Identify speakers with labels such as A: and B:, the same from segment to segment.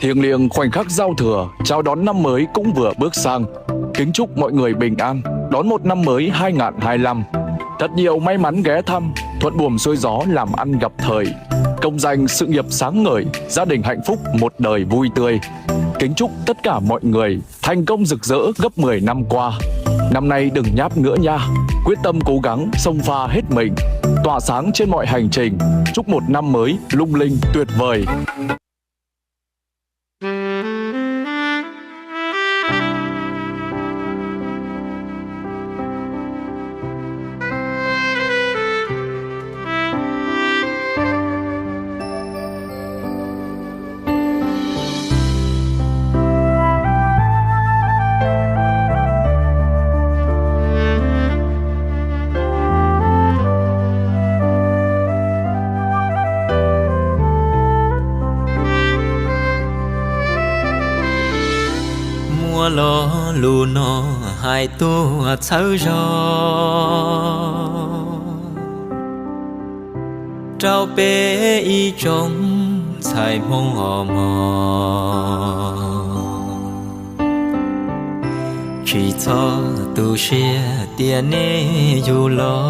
A: Thiêng liêng khoảnh khắc giao thừa, chào đón năm mới cũng vừa bước sang. Kính chúc mọi người bình an, đón một năm mới 2025. Thật nhiều may mắn ghé thăm, thuận buồm xuôi gió làm ăn gặp thời. Công danh sự nghiệp sáng ngời, gia đình hạnh phúc một đời vui tươi. Kính chúc tất cả mọi người thành công rực rỡ gấp 10 năm qua. Năm nay đừng nháp nữa nha, quyết tâm cố gắng xông pha hết mình, tỏa sáng trên mọi hành trình. Chúc một năm mới lung linh tuyệt vời.
B: Mùa lo lù nó hai tua sâu gió trao bé y trong xài mong hò mò chỉ cho tu xe tiền nê dù lo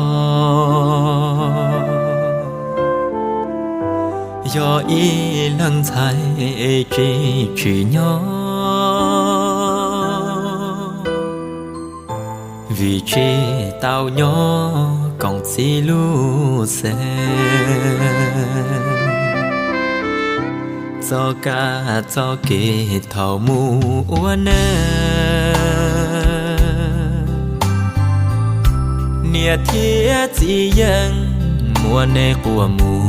B: do y lăng xài chỉ nhỏ vì chỉ tao nhỏ còn xí lu xe cho cả cho kì thầu mù uốn nia thiết chỉ dân mùa nê của mù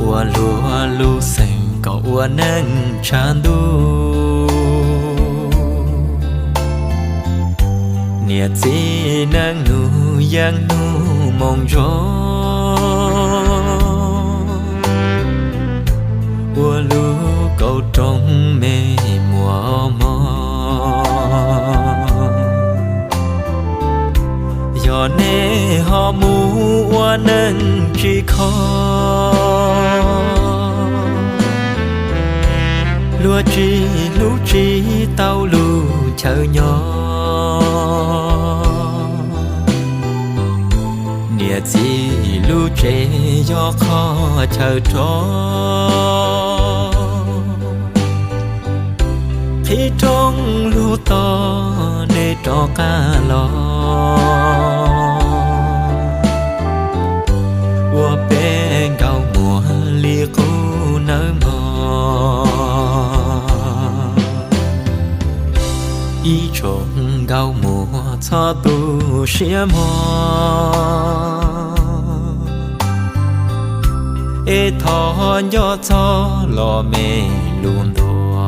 B: ua lúa lu xanh có uốn nâng tràn đu nia chỉ nâng nu yang nu mong gió ua lu câu trong mê mùa mò gió nê họ mu ua nâng chỉ khó lúa chỉ lú chỉ tao lu chờ nhỏ nia chỉ lu chế do khó chờ tró khi trong lu to để cho cả lo ua bên gạo mùa lia cô nở mò y trộn gạo mùa cho tu xia mò ê thọ nhớ cho lo mê luôn đùa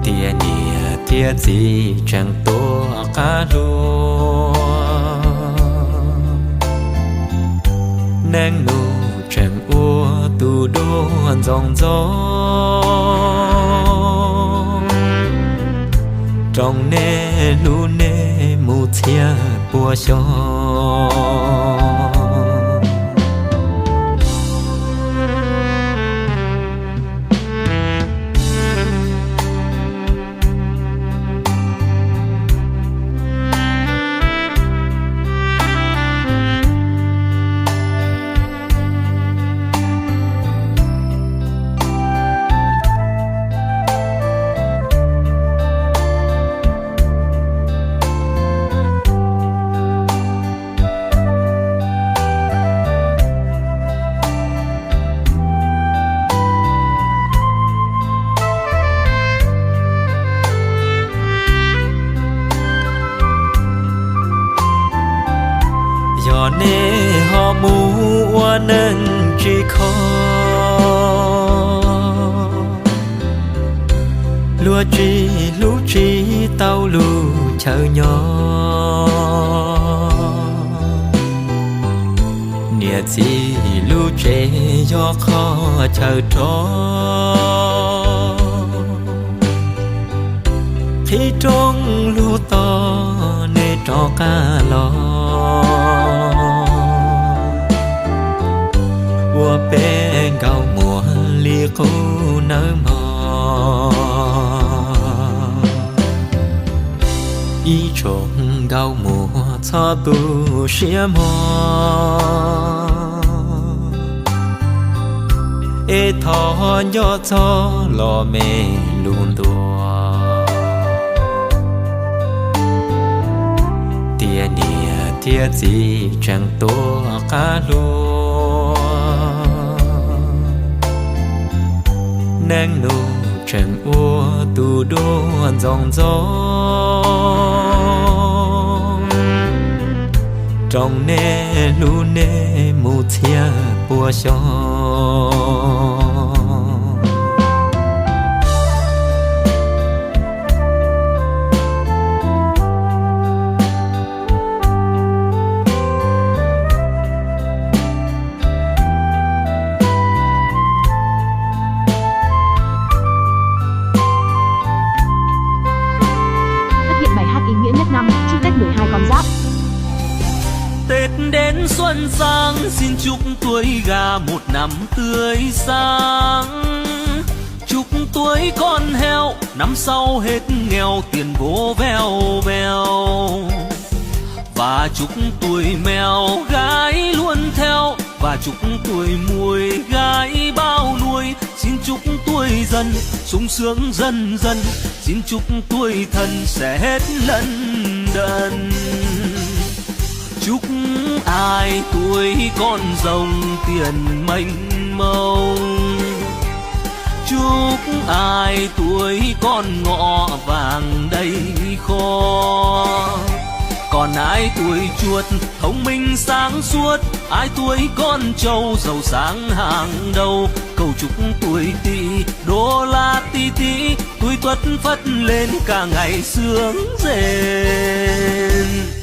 B: tia nia tia gì chẳng tổ cá đùa nang nụ chẳng ua tu đua dòng gió trong nê lu nê mù chia bùa cho gió nê họ mu ua nâng chỉ khó lúa chỉ lú chỉ tao lu chờ nhỏ nia chỉ lu chế do khó chờ tró khi trong lu to nê cho cả lo gạo mùa cho tu xia mò ê thọ nhớ cho lò mê luôn đùa tia nia tia gì chẳng tô cá lúa nang nô chẳng ua tu đua dòng gió trong nê lu nê mù thia bùa cho
C: Tết đến xuân sang xin chúc tuổi gà một năm tươi sáng, chúc tuổi con heo năm sau hết nghèo tiền vô veo veo, và chúc tuổi mèo gái luôn theo, và chúc tuổi muối gái bao nuôi. Xin chúc tuổi dần sung sướng dần dần, xin chúc tuổi thân sẽ hết lân đần. Chúc ai tuổi con rồng tiền mênh mông, chúc ai tuổi con ngọ vàng đầy kho. Còn ai tuổi chuột thông minh sáng suốt, ai tuổi con trâu giàu sáng hàng đầu. Cầu chúc tuổi tỵ đô la tí tí, tuổi tuất phất lên cả ngày sướng rền.